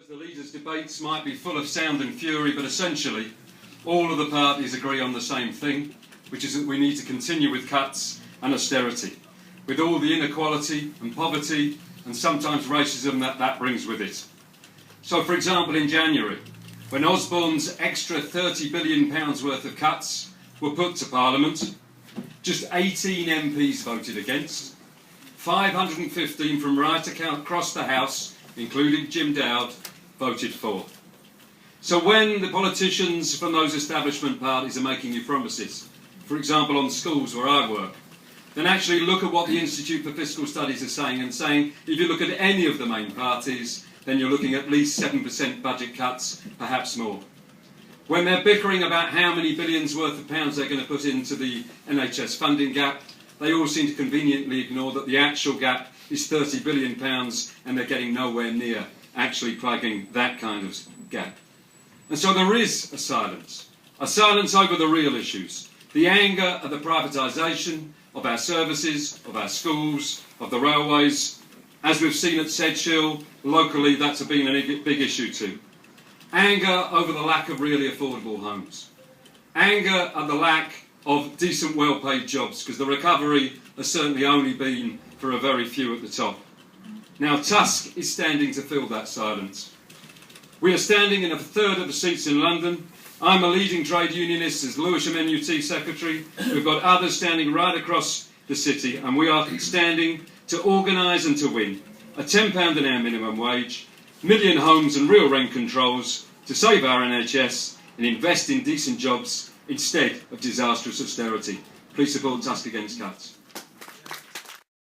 The leaders' debates might be full of sound and fury, but essentially all of the parties agree on the same thing, which is that we need to continue with cuts and austerity, with all the inequality and poverty and sometimes racism that brings with it. So, for example, in January, when Osborne's extra £30 billion worth of cuts were put to Parliament, just 18 MPs voted against, 515 from right across the House, including Jim Dowd, voted for. So when the politicians from those establishment parties are making you promises, for example on schools where I work, then actually look at what the Institute for Fiscal Studies is saying, and saying if you look at any of the main parties, then you're looking at least 7% budget cuts, perhaps more. When they're bickering about how many billions worth of pounds they're going to put into the NHS funding gap, they all seem to conveniently ignore that the actual gap is £30 billion and they're getting nowhere near actually plugging that kind of gap. And so there is a silence over the real issues, the anger at the privatisation of our services, of our schools, of the railways. As we've seen at Sedgehill, locally that's been a big issue too. Anger over the lack of really affordable homes. Anger at the lack of decent, well-paid jobs, because the recovery has certainly only been for a very few at the top. Now, TUSC is standing to fill that silence. We are standing in a third of the seats in London. I'm a leading trade unionist as Lewisham NUT Secretary. We've got others standing right across the city, and we are standing to organise and to win a £10 an hour minimum wage, million homes and real rent controls to save our NHS and invest in decent jobs instead of disastrous austerity. Please support TUSC against cuts.